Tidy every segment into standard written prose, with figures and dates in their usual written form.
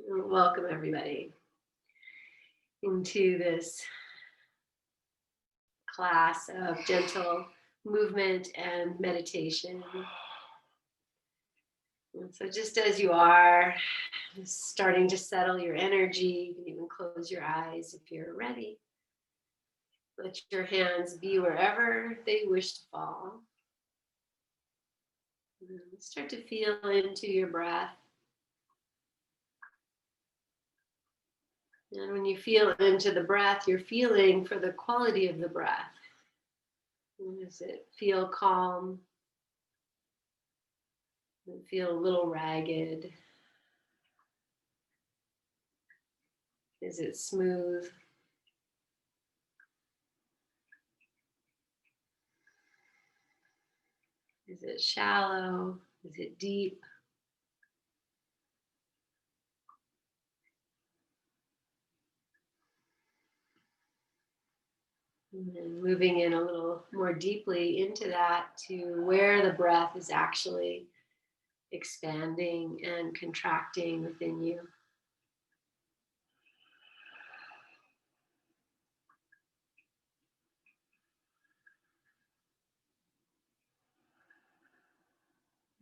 Welcome everybody into this class of gentle movement and meditation. And so just as you are, just starting to settle your energy, you can even close your eyes if you're ready. Let your hands be wherever they wish to fall. And start to feel into your breath. And when you feel into the breath, you're feeling for the quality of the breath. Does it feel calm? Does it feel a little ragged? Is it smooth? Is it shallow? Is it deep? And then moving in a little more deeply into that to where the breath is actually expanding and contracting within you.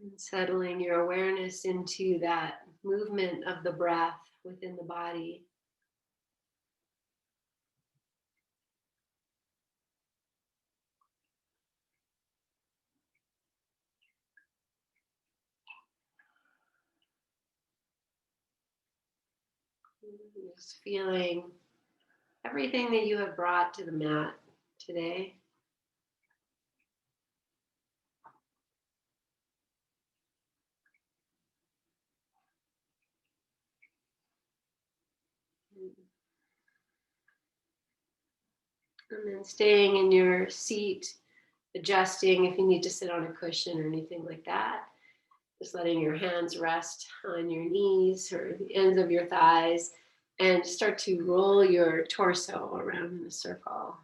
And settling your awareness into that movement of the breath within the body. Just feeling everything that you have brought to the mat today. And then staying in your seat, adjusting if you need to sit on a cushion or anything like that. Just letting your hands rest on your knees or the ends of your thighs and start to roll your torso around in a circle.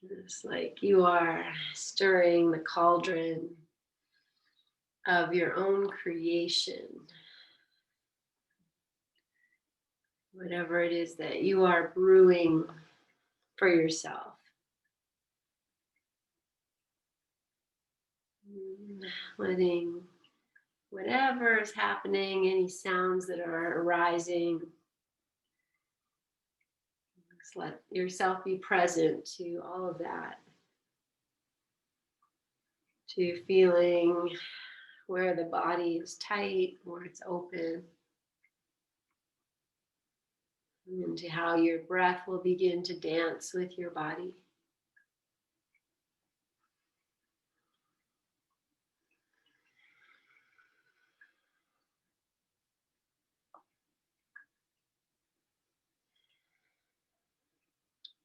It's like you are stirring the cauldron of your own creation. Whatever it is that you are brewing for yourself. Letting whatever is happening, any sounds that are arising, just let yourself be present to all of that. To feeling where the body is tight, where it's open. And to how your breath will begin to dance with your body.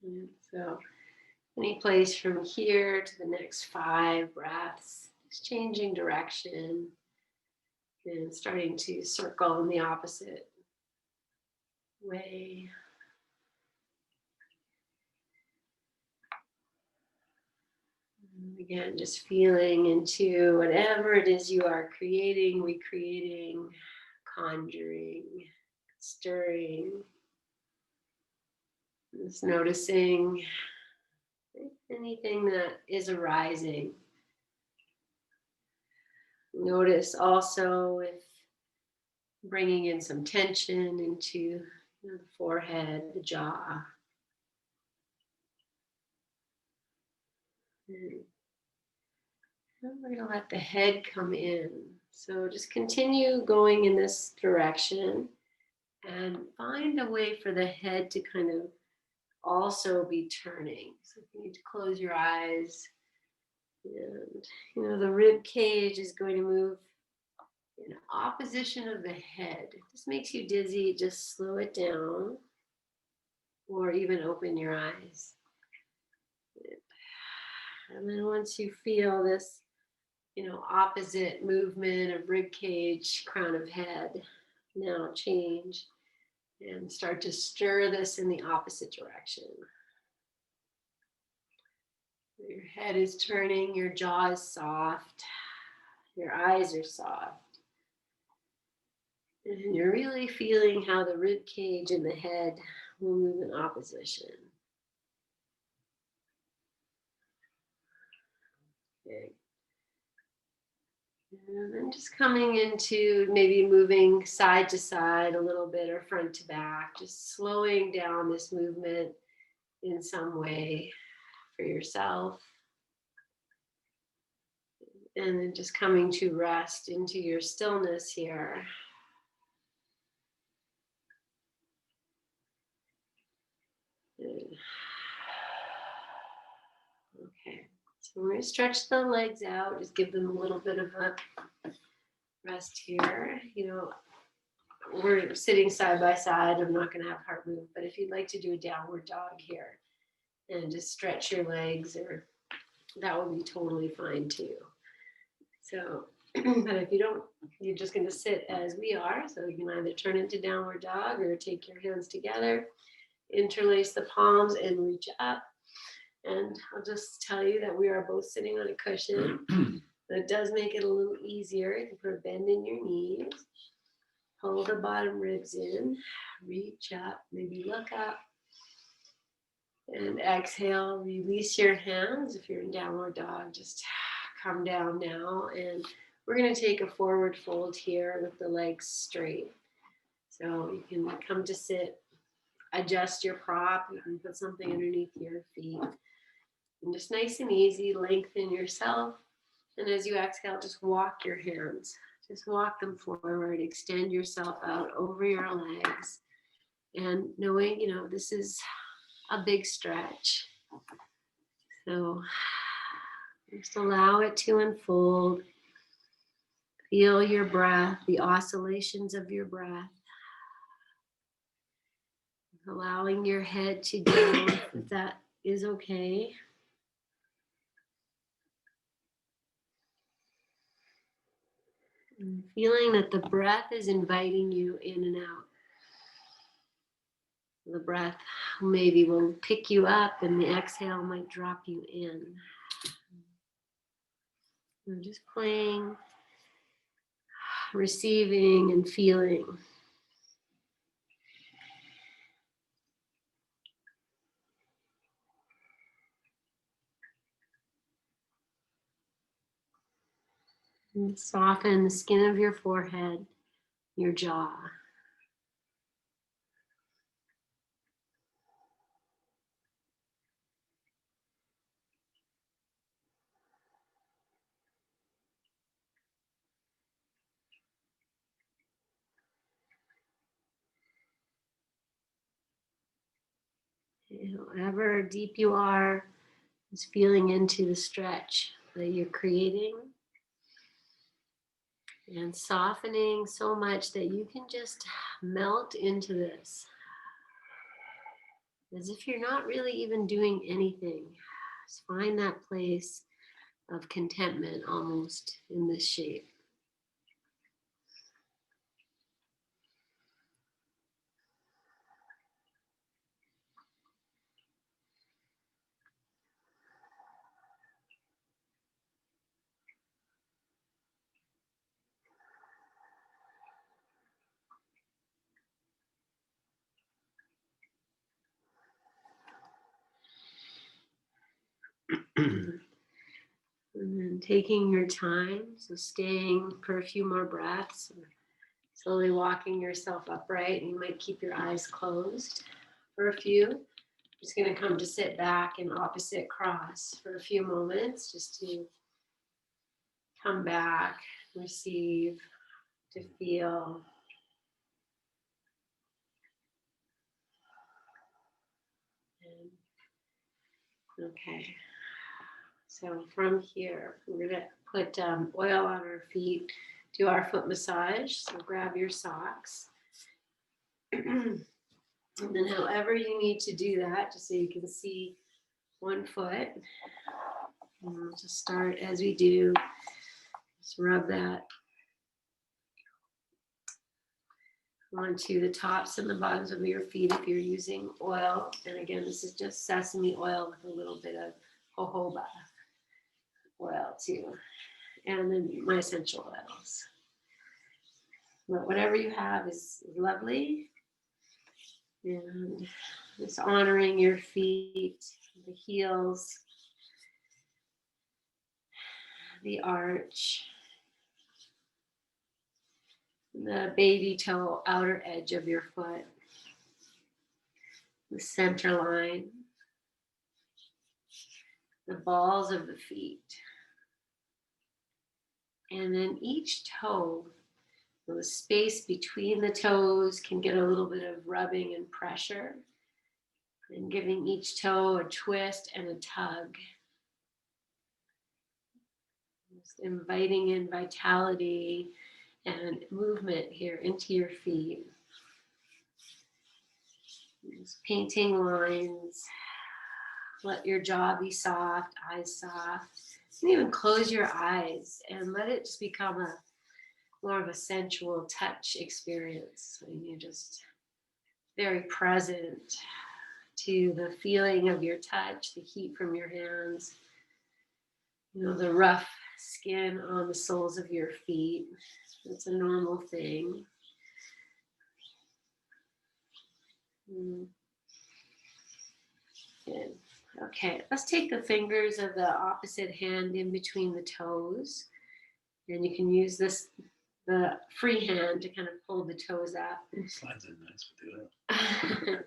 And so any place from here to the next 5 breaths, just changing direction and starting to circle in the opposite way. And again, just feeling into whatever it is you are creating, recreating, conjuring, stirring. Just noticing anything that is arising. Notice also if bringing in some tension into the forehead, the jaw. And we're going to let the head come in. So just continue going in this direction and find a way for the head to kind of also be turning. So if you need to close your eyes, and the rib cage is going to move in opposition of the head. If this makes you dizzy, just slow it down or even open your eyes. And then once you feel this, opposite movement of rib cage, crown of head, now change and start to stir this in the opposite direction. Your head is turning, your jaw is soft, your eyes are soft. And you're really feeling how the rib cage and the head will move in opposition. Okay. And then just coming into maybe moving side to side a little bit or front to back, just slowing down this movement in some way for yourself. And then just coming to rest into your stillness here. Okay, so we're going to stretch the legs out, just give them a little bit of a rest here. You know, we're sitting side by side. I'm not going to have heart move, but if you'd like to do a downward dog here and just stretch your legs, or that would be totally fine too. So, but if you don't, you're just going to sit as we are. So you can either turn into downward dog or take your hands together, interlace the palms and reach up. And I'll just tell you that we are both sitting on a cushion. That does make it a little easier. You can put a bend in your knees. Pull the bottom ribs in. Reach up. Maybe look up. And exhale. Release your hands. If you're in downward dog, just come down now. And we're going to take a forward fold here with the legs straight. So you can come to sit. Adjust your prop. You can put something underneath your feet. And just nice and easy, lengthen yourself. And as you exhale, just walk your hands. Just walk them forward. Extend yourself out over your legs. And knowing, you know, this is a big stretch. So just allow it to unfold. Feel your breath, the oscillations of your breath. Allowing your head to down, if that is okay. And feeling that the breath is inviting you in and out. The breath maybe will pick you up and the exhale might drop you in. I'm just playing, receiving and feeling. And soften the skin of your forehead, your jaw. However deep you are, just feeling into the stretch that you're creating. And softening so much that you can just melt into this. As if you're not really even doing anything. Just find that place of contentment almost in this shape. And then taking your time, so staying for a few more breaths, or slowly walking yourself upright. You might keep your eyes closed for a few. Just going to come to sit back in opposite cross for a few moments, just to come back, receive, to feel. Okay. So from here, we're going to put oil on our feet, do our foot massage. So grab your socks. And then however you need to do that, just so you can see one foot. And we'll just start as we do. Just rub that onto the tops and the bottoms of your feet if you're using oil. And again, this is just sesame oil with a little bit of jojoba oil too, and then my essential oils. But whatever you have is lovely. And just honoring your feet, the heels, the arch, the baby toe outer edge of your foot, the center line, the balls of the feet. And then each toe, the space between the toes can get a little bit of rubbing and pressure, and giving each toe a twist and a tug. Just inviting in vitality and movement here into your feet. Just painting lines. Let your jaw be soft, eyes soft. And even close your eyes and let it just become a more of a sensual touch experience. And you're just very present to the feeling of your touch, the heat from your hands, the rough skin on the soles of your feet. It's a normal thing. Good. Okay, let's take the fingers of the opposite hand in between the toes. And you can use the free hand to kind of pull the toes up. It slides in nice with the oil.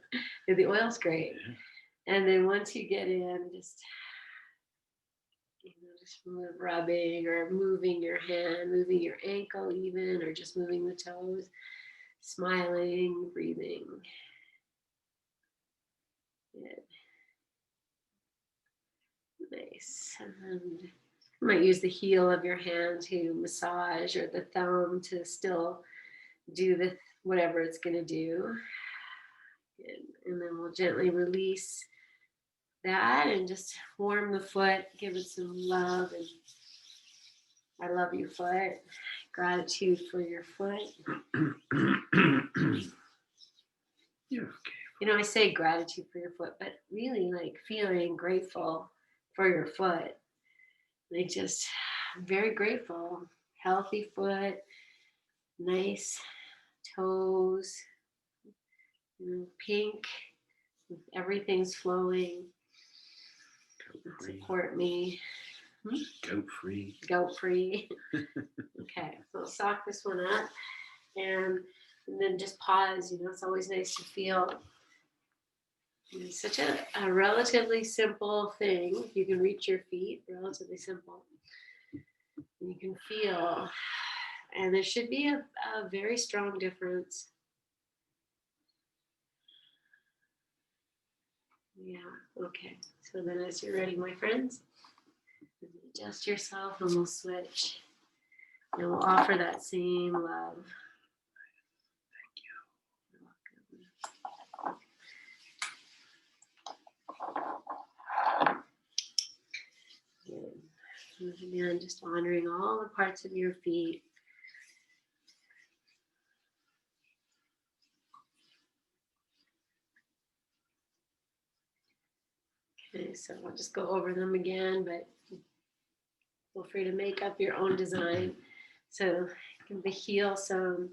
The oil's great. Yeah. And then once you get in, just rubbing or moving your hand, moving your ankle even, or just moving the toes, smiling, breathing. Good. Nice. And you might use the heel of your hand to massage, or the thumb to still do whatever it's going to do. And then we'll gently release that and just warm the foot, give it some love. And I love you, foot. Gratitude for your foot. You're okay. I say gratitude for your foot, but really like feeling grateful for your foot. Like just very grateful. Healthy foot, nice toes, pink, everything's flowing. Support me. Goat free. Goat free. Okay, so I'll sock this one up and then just pause. It's always nice to feel. It's such a relatively simple thing. You can reach your feet, relatively simple. And you can feel, and there should be a very strong difference. Yeah, okay. So then as you're ready, my friends, adjust yourself and we'll switch. And we'll offer that same love. Thank you. You're welcome. Good. Again, just honoring all the parts of your feet. Okay, so I'll just go over them again, but feel free to make up your own design. So give the heel some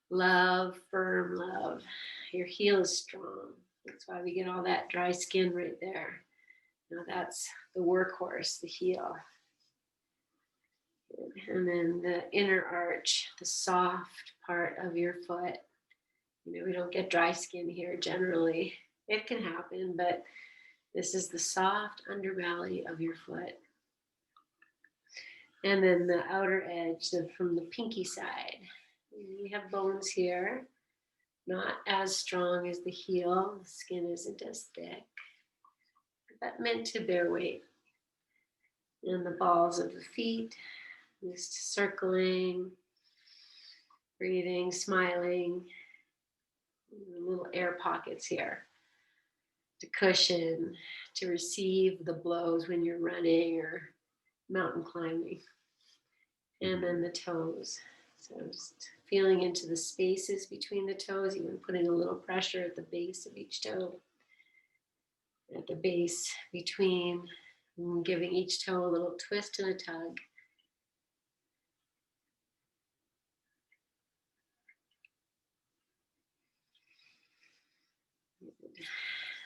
love, firm love. Your heel is strong. That's why we get all that dry skin right there. Now that's the workhorse, the heel. And then the inner arch, the soft part of your foot. We don't get dry skin here generally. It can happen, but this is the soft underbelly of your foot. And then the outer edge, from the pinky side. We have bones here, not as strong as the heel. The skin isn't as thick, but meant to bear weight. And the balls of the feet, just circling, breathing, smiling. Little air pockets here to cushion, to receive the blows when you're running or mountain climbing. And then the toes. So just feeling into the spaces between the toes, even putting a little pressure at the base of each toe. At the base between And giving each toe a little twist and a tug.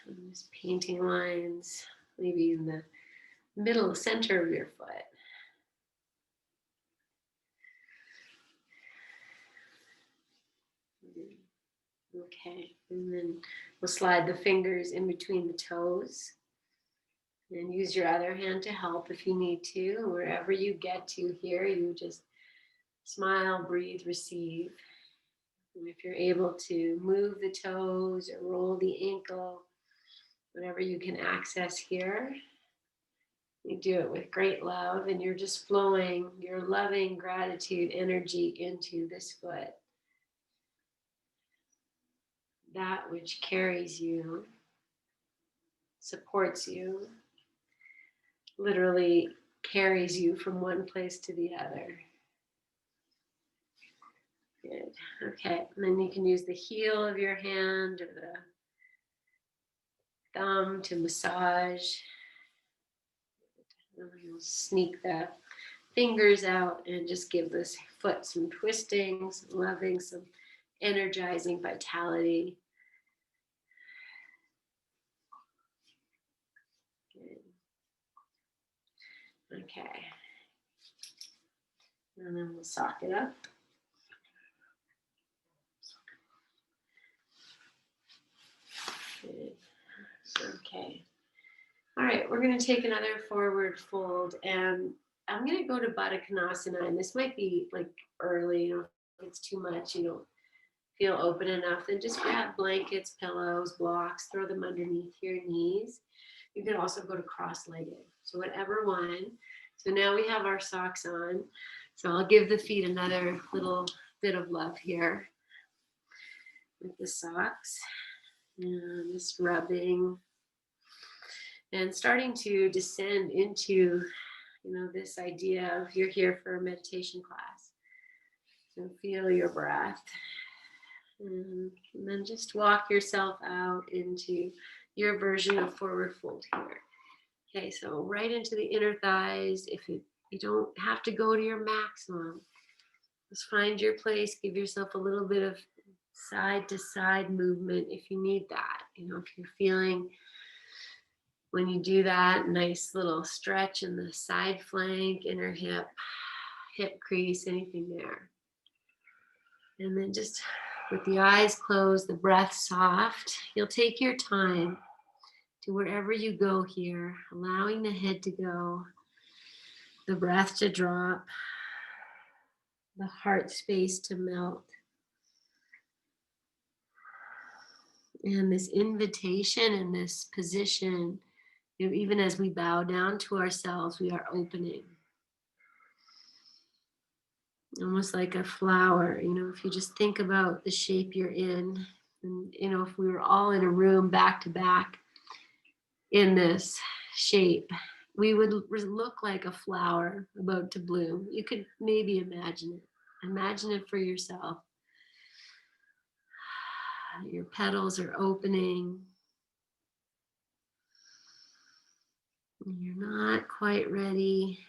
And just painting lines, maybe in the middle center of your foot. Okay, and then we'll slide the fingers in between the toes and use your other hand to help if you need to. Wherever you get to here, you just smile, breathe, receive. And if you're able to move the toes or roll the ankle, whatever you can access here, you do it with great love, and you're just flowing your loving gratitude energy into this foot. That which carries you, supports you, literally carries you from one place to the other. Good. Okay. And then you can use the heel of your hand or the thumb to massage. And you'll sneak the fingers out and just give this foot some twisting, some loving, some energizing vitality. Good. Okay. And then we'll sock it up. Good. Okay. All right, we're going to take another forward fold, and I'm going to go to Baddha Konasana, and this might be like early, if it's too much, you don't feel open enough, then just grab blankets, pillows, blocks, throw them underneath your knees. You can also go to cross-legged, so whatever one. So now we have our socks on, so I'll give the feet another little bit of love here with the socks, and just rubbing and starting to descend into, this idea of you're here for a meditation class. So feel your breath, and then just walk yourself out into your version of forward fold here. Okay, so right into the inner thighs. If you don't have to go to your maximum, just find your place. Give yourself a little bit of side to side movement if you need that. If you're feeling, when you do that, nice little stretch in the side flank, inner hip crease, anything there. And then just with the eyes closed, the breath soft, you'll take your time to wherever you go here, allowing the head to go, the breath to drop, the heart space to melt. And this invitation and this position, even as we bow down to ourselves, we are opening. Almost like a flower, if you just think about the shape you're in, and, if we were all in a room back to back in this shape, we would look like a flower about to bloom. You could maybe imagine it. Imagine it for yourself. Your petals are opening. You're not quite ready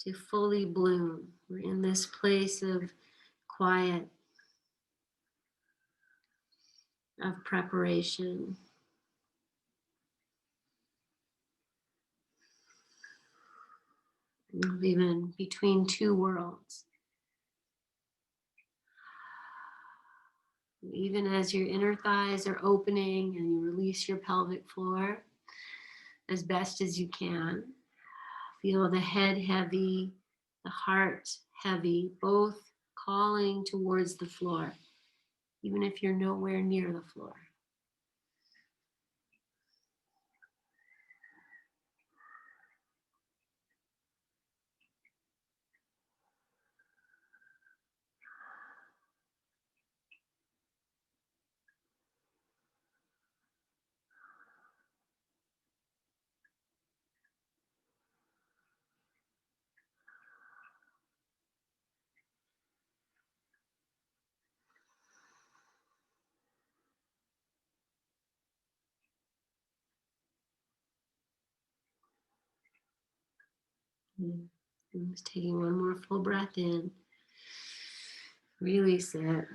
to fully bloom. We're in this place of quiet, of preparation. Of even between two worlds. Even as your inner thighs are opening and you release your pelvic floor as best as you can, feel the head heavy, the heart heavy, both calling towards the floor, even if you're nowhere near the floor. And just taking one more full breath in. Release it.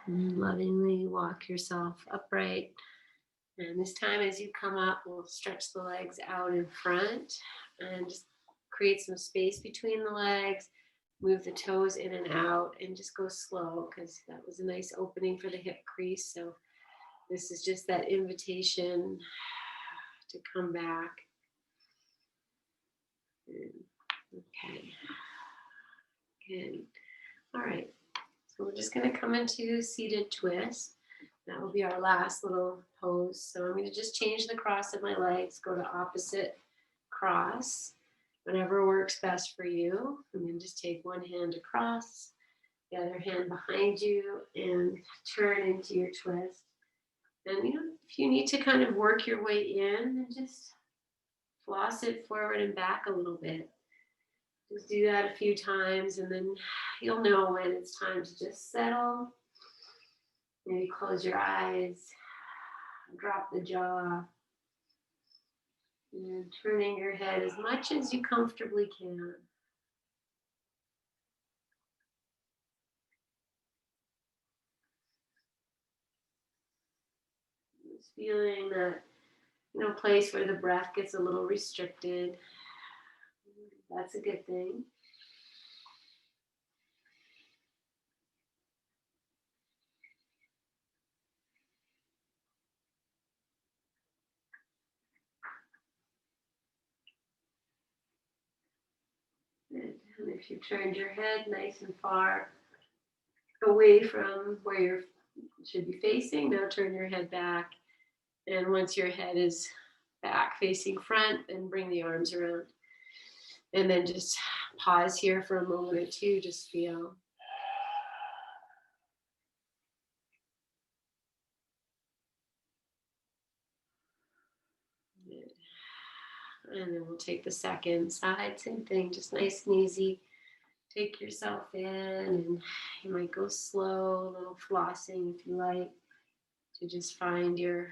And lovingly walk yourself upright. And this time as you come up, we'll stretch the legs out in front and just create some space between the legs. Move the toes in and out and just go slow because that was a nice opening for the hip crease. So this is just that invitation to come back. Okay. Good. All right. So we're just going to come into seated twist. That will be our last little pose. So I'm going to just change the cross of my legs, go to opposite cross, whatever works best for you. I'm going to just take one hand across, the other hand behind you, and turn into your twist. And if you need to kind of work your way in, then just floss it forward and back a little bit. Just do that a few times, and then you'll know when it's time to just settle. Maybe close your eyes, drop the jaw, and turning your head as much as you comfortably can. Just feeling that place where the breath gets a little restricted. That's a good thing. Good. And if you turned your head nice and far away from where you should be facing, now turn your head back. And once your head is back facing front, then bring the arms around. And then just pause here for a moment or two, just feel. Good. And then we'll take the second side, same thing, just nice and easy. Take yourself in, and you might go slow, a little flossing if you like, to just find your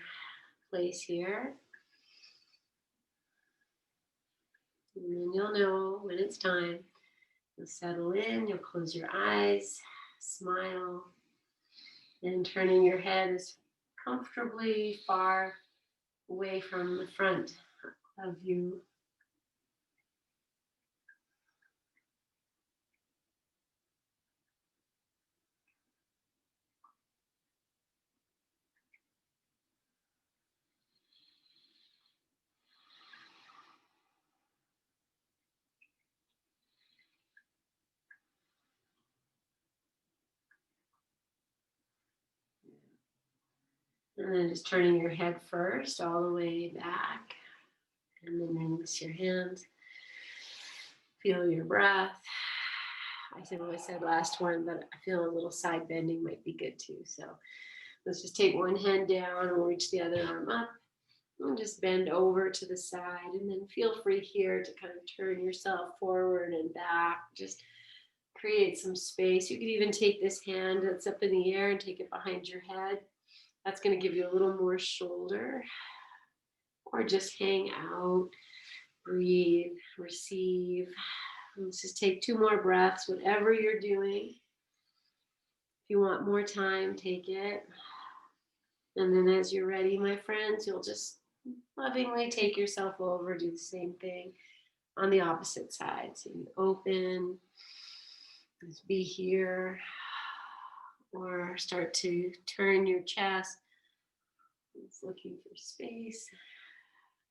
place here. And then you'll know when it's time. You'll settle in, you'll close your eyes, smile, and turning your head as comfortably far away from the front of you. And then just turning your head first all the way back. And then release your hands. Feel your breath. I said what I said last one, but I feel a little side bending might be good too. So let's just take one hand down and we'll reach the other arm up. And just bend over to the side, and then feel free here to kind of turn yourself forward and back. Just create some space. You could even take this hand that's up in the air and take it behind your head. That's going to give you a little more shoulder. Or just hang out, breathe, receive. Let's just take 2 more breaths, whatever you're doing. If you want more time, take it. And then as you're ready, my friends, you'll just lovingly take yourself over, do the same thing on the opposite side. So you open, just be here, or start to turn your chest. It's looking for space.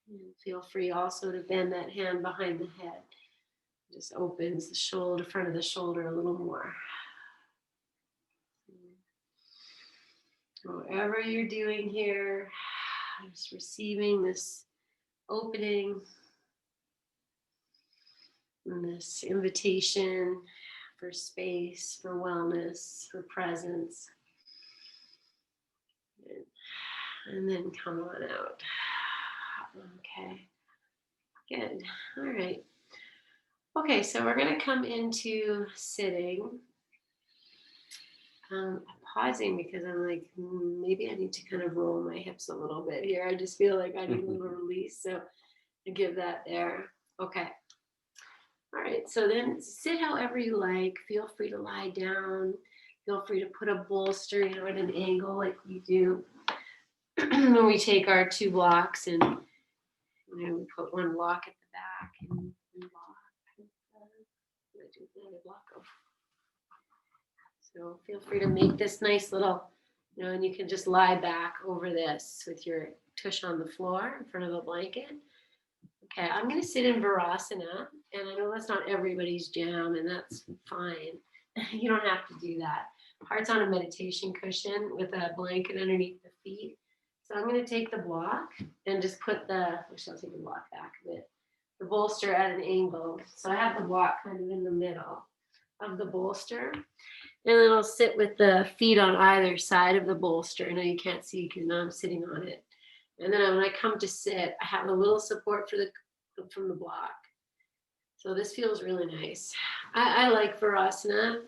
And feel free also to bend that hand behind the head. Just opens the shoulder, front of the shoulder a little more. Whatever you're doing here, just receiving this opening and this invitation for space, for wellness, for presence. And then come on out. Okay, good. All right. Okay, so we're going to come into sitting. I'm pausing because I'm like, maybe I need to kind of roll my hips a little bit here. I just feel like I need a little release. So I give that there. Okay. All right. So then sit however you like. Feel free to lie down. Feel free to put a bolster, at an angle like we do when we take our 2 blocks and we put one block at the back and block. Do another block over. So feel free to make this nice little, and you can just lie back over this with your tush on the floor in front of a blanket. Okay, I'm going to sit in Virasana, and I know that's not everybody's jam, and that's fine. You don't have to do that. Heart's on a meditation cushion with a blanket underneath the feet. So I'm going to take the block and just put actually I'll take the block back a bit, the bolster at an angle. So I have the block kind of in the middle of the bolster. And then I'll sit with the feet on either side of the bolster. I know you can't see because now I'm sitting on it. And then when I come to sit, I have a little support from the block. So this feels really nice. I like Virasana.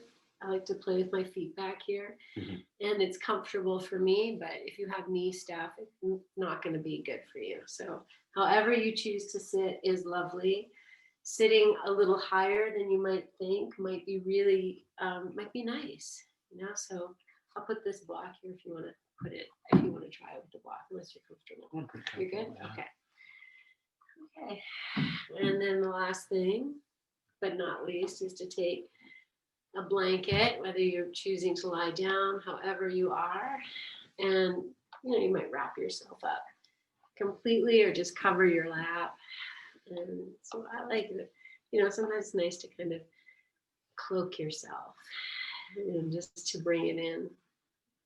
I like to play with my feet back here. Mm-hmm. And it's comfortable for me, but if you have knee stuff, it's not going to be good for you. So however you choose to sit is lovely. Sitting a little higher than you might think might be really, might be nice, so I'll put this block here if you want to try with the block, unless you're comfortable. You're good? Okay. And then the last thing, but not least, is to take a blanket, whether you're choosing to lie down, however you are, and, you might wrap yourself up completely or just cover your lap. And so I like it. Sometimes it's nice to kind of cloak yourself and just to bring it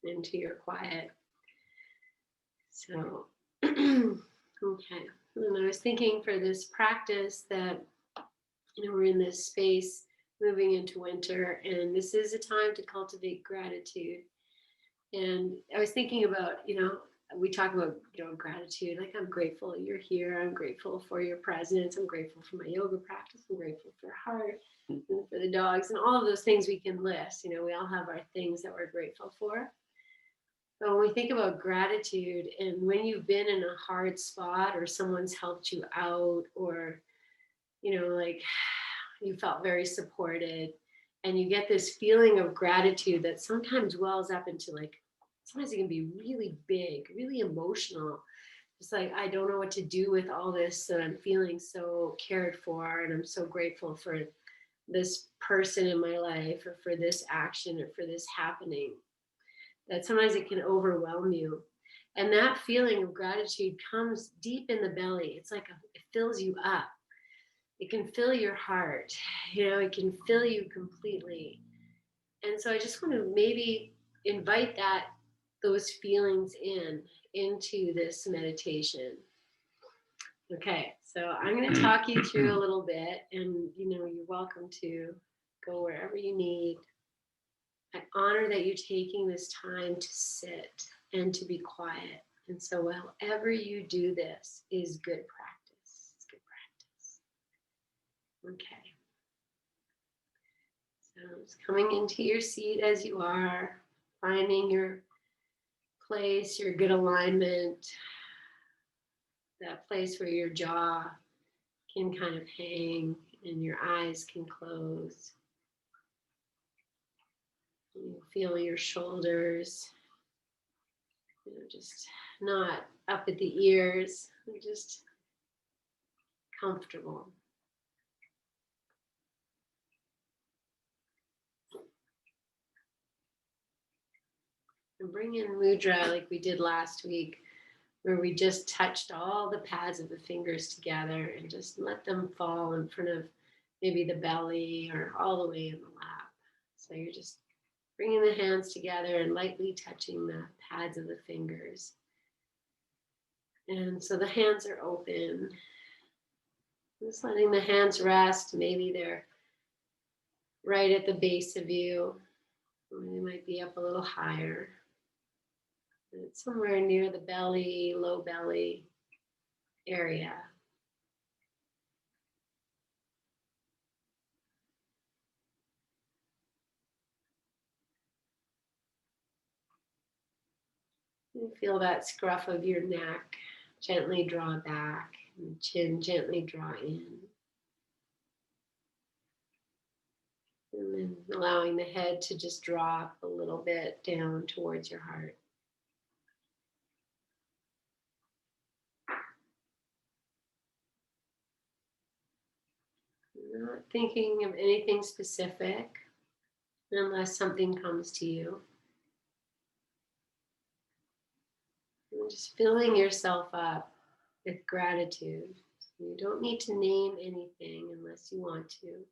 into your quiet. So, okay. And I was thinking for this practice that, we're in this space moving into winter, and this is a time to cultivate gratitude. And I was thinking about, we talk about, gratitude, like I'm grateful you're here. I'm grateful for your presence. I'm grateful for my yoga practice. I'm grateful for heart and for the dogs and all of those things we can list. We all have our things that we're grateful for. But when we think about gratitude, and when you've been in a hard spot or someone's helped you out, or, like you felt very supported, and you get this feeling of gratitude that sometimes wells up into sometimes it can be really big, really emotional. It's like, I don't know what to do with all this, and I'm feeling so cared for, and I'm so grateful for this person in my life, or for this action, or for this happening, that sometimes it can overwhelm you. And that feeling of gratitude comes deep in the belly. It's like it fills you up. It can fill your heart. It can fill you completely. And so I just want to maybe invite those feelings into this meditation. Okay, so I'm going to talk you through a little bit, and you're welcome to go wherever you need. I honor that you're taking this time to sit and to be quiet. And so however you do this is good practice. It's good practice. Okay. So it's coming into your seat as you are, finding your place, your good alignment, that place where your jaw can kind of hang and your eyes can close. You feel your shoulders, just not up at the ears, just comfortable. And bring in mudra like we did last week, where we just touched all the pads of the fingers together and just let them fall in front of maybe the belly or all the way in the lap. So you're just bringing the hands together and lightly touching the pads of the fingers. And so the hands are open. Just letting the hands rest. Maybe they're right at the base of you. Or they might be up a little higher. It's somewhere near the belly, low belly area. You feel that scruff of your neck. Gently draw back, and chin gently draw in. And then allowing the head to just drop a little bit down towards your heart. Not thinking of anything specific unless something comes to you. And just filling yourself up with gratitude. You don't need to name anything unless you want to.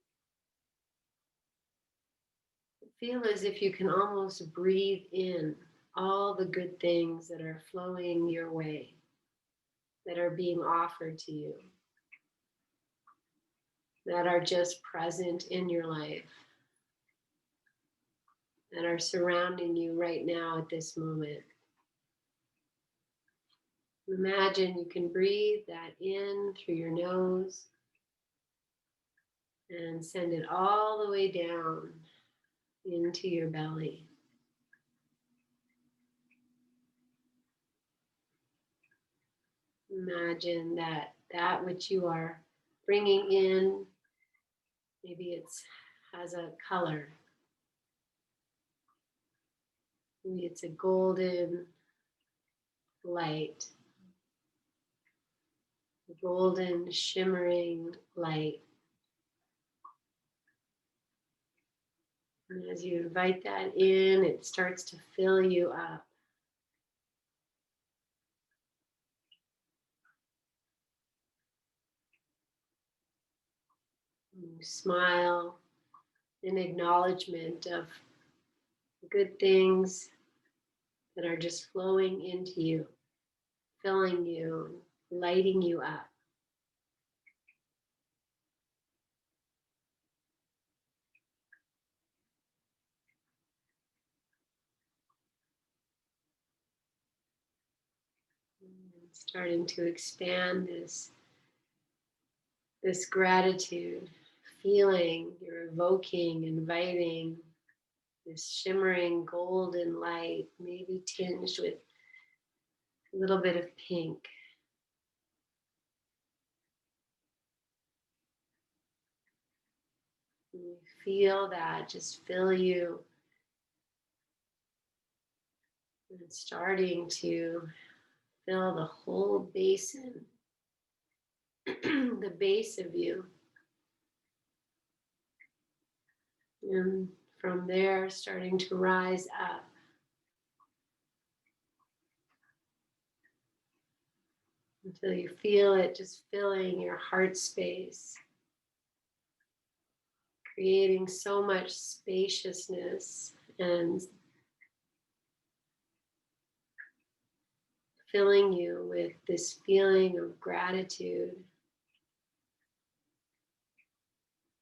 Feel as if you can almost breathe in all the good things that are flowing your way, that are being offered to you, that are just present in your life, that are surrounding you right now at this moment. Imagine you can breathe that in through your nose and send it all the way down into your belly. Imagine that which you are bringing in, maybe it's has a color. Maybe it's a golden light, golden shimmering light. And as you invite that in, it starts to fill you up. You smile in acknowledgement of good things that are just flowing into you, filling you, lighting you up. And starting to expand this gratitude, feeling, you're evoking, inviting this shimmering golden light, maybe tinged with a little bit of pink. And you feel that just fill you, and it's starting to fill the whole basin, the base of you. And from there, starting to rise up. Until you feel it just filling your heart space, creating so much spaciousness and filling you with this feeling of gratitude.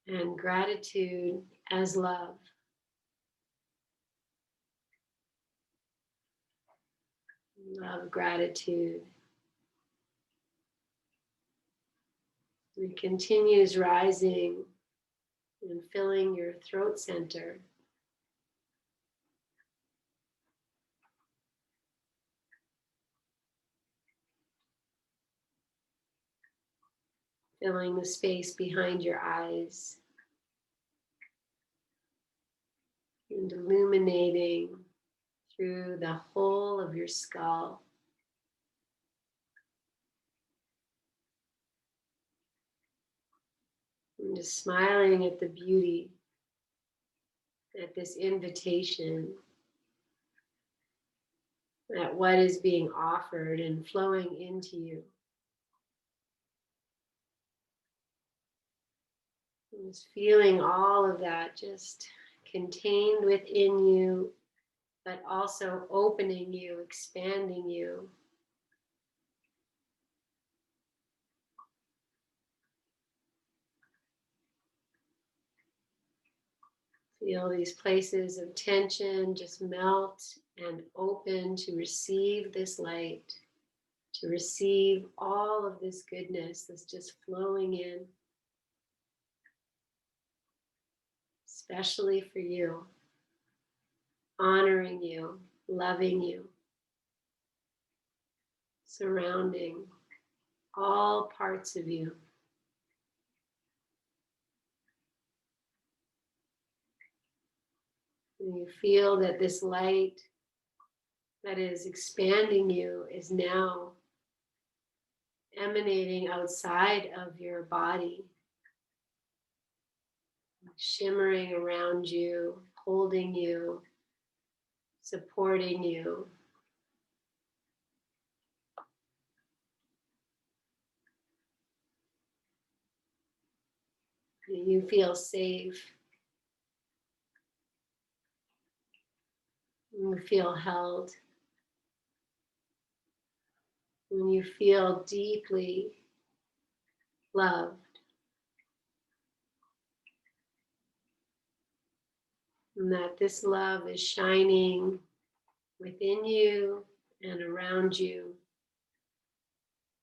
And gratitude as love. Love, gratitude. It continues rising and filling your throat center. Filling the space behind your eyes. And illuminating through the whole of your skull. And just smiling at the beauty, at this invitation, at what is being offered and flowing into you. And just feeling all of that just contained within you, but also opening you, expanding you. Feel these places of tension just melt and open to receive this light, to receive all of this goodness that's just flowing in, especially for you, honoring you, loving you, surrounding all parts of you. And you feel that this light that is expanding you is now emanating outside of your body, shimmering around you, holding you, supporting you. You feel safe. You feel held. When you feel deeply loved. And that this love is shining within you and around you.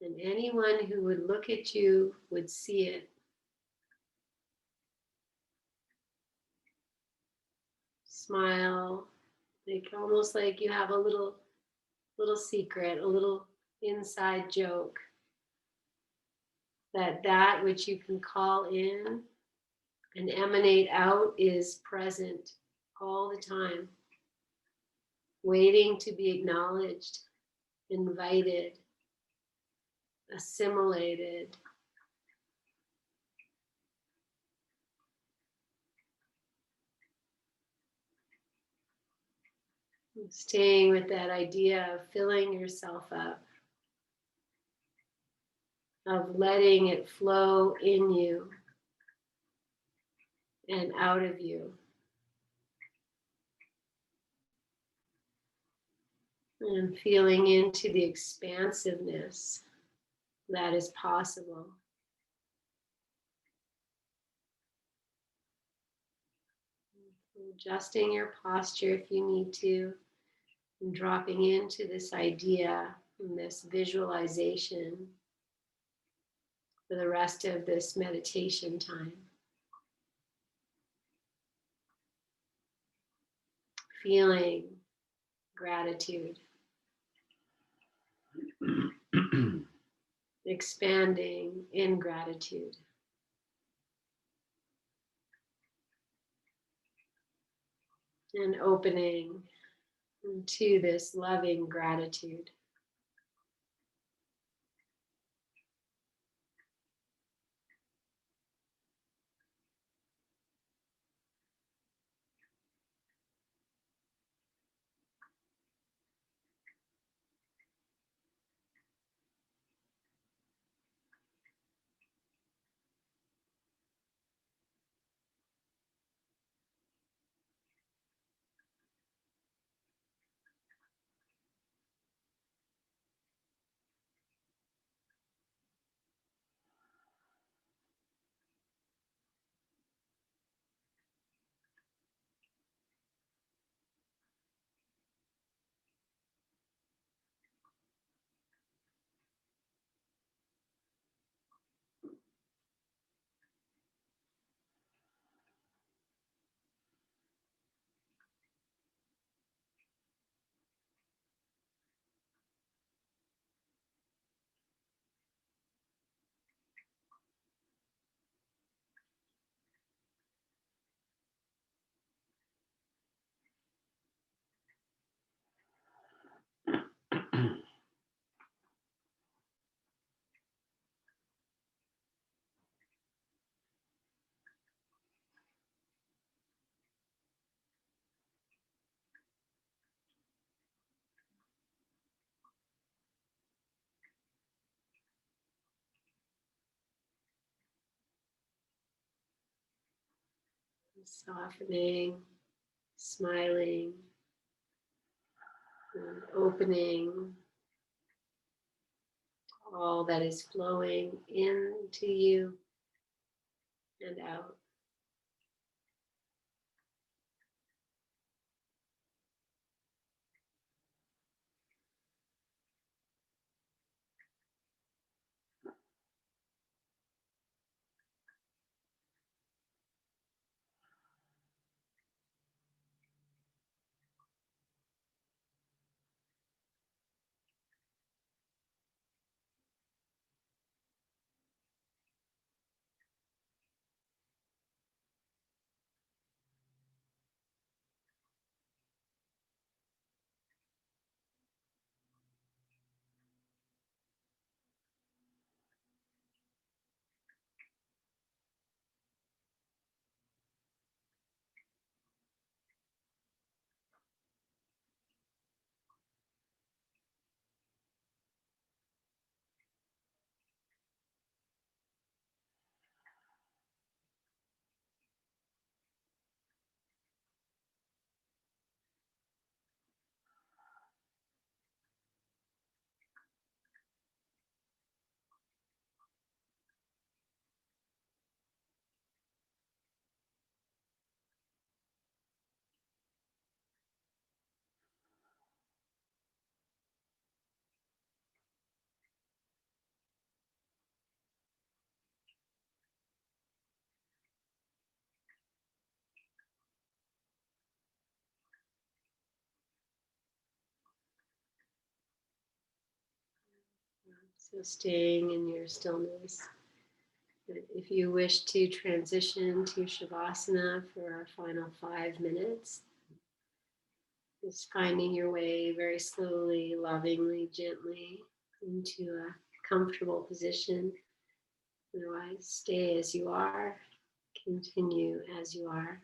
And anyone who would look at you would see it. Smile, like almost like you have a little secret, a little inside joke. That which you can call in and emanate out is present all the time, waiting to be acknowledged, invited, assimilated. Staying with that idea of filling yourself up, of letting it flow in you and out of you. And feeling into the expansiveness that is possible. Adjusting your posture if you need to, and dropping into this idea and this visualization for the rest of this meditation time. Feeling gratitude, expanding in gratitude. And opening to this loving gratitude. Softening, smiling, and opening all that is flowing into you and out. So staying in your stillness. But if you wish to transition to Shavasana for our final 5 minutes, just finding your way very slowly, lovingly, gently into a comfortable position. Otherwise, stay as you are, continue as you are.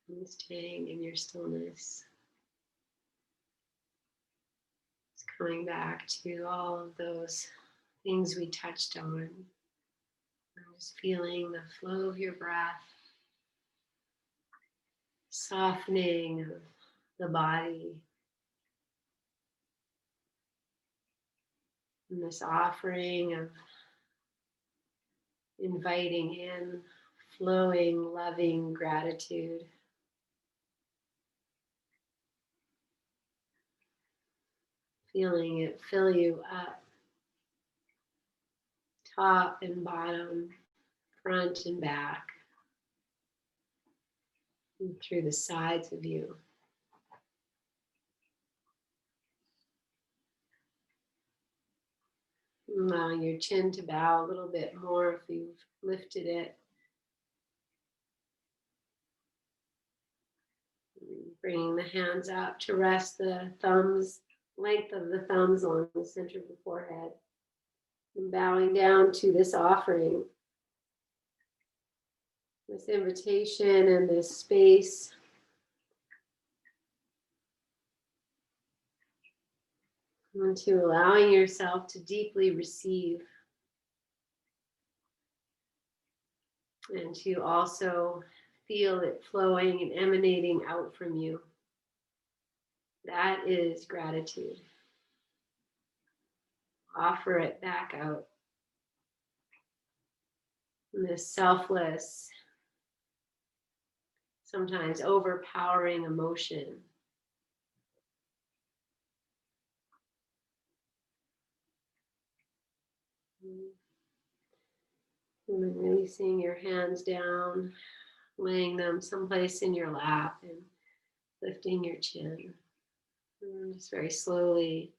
And staying in your stillness. Just coming back to all of those things we touched on. And just feeling the flow of your breath, softening of the body, and this offering of inviting in flowing, loving gratitude. Feeling it fill you up top and bottom, front and back, and through the sides of you. Allowing your chin to bow a little bit more if you've lifted it. Bringing the hands out to rest the thumbs, length of the thumbs along the center of the forehead. And bowing down to this offering, this invitation and this space. And to allowing yourself to deeply receive. And to also feel it flowing and emanating out from you. That is gratitude. Offer it back out. And this selfless, sometimes overpowering emotion. And then releasing your hands down, laying them someplace in your lap and lifting your chin. And just very slowly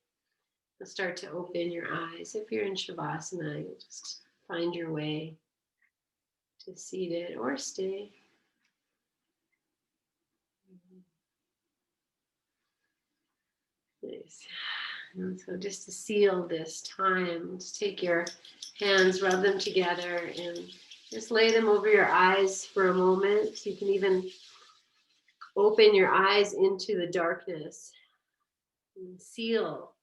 start to open your eyes. If you're in Shavasana, you just find your way to seated or stay. Nice. And so just to seal this time, just take your hands, rub them together, and just lay them over your eyes for a moment. You can even open your eyes into the darkness and seal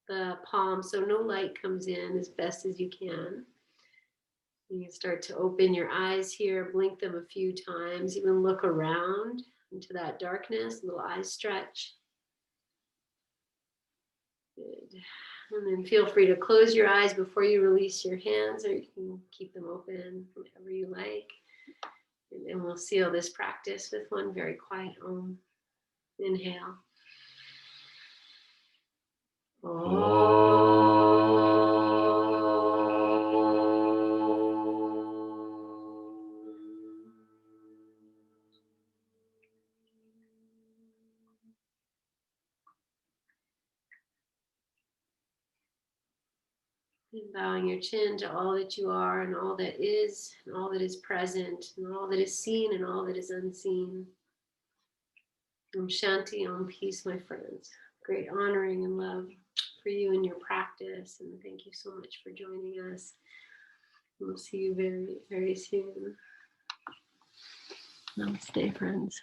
the palm so no light comes in as best as you can. You can start to open your eyes here, blink them a few times, even look around into that darkness, little eye stretch. Good. And then feel free to close your eyes before you release your hands, or you can keep them open, whatever you like. And then we'll seal this practice with one very quiet Om. Inhale. And bowing your chin to all that you are and all that is and all that is present and all that is seen and all that is unseen. Om Shanti, Om Peace, my friends. Great honoring and love for you and your practice. And thank you so much for joining us. We'll see you very, very soon. Namaste, friends.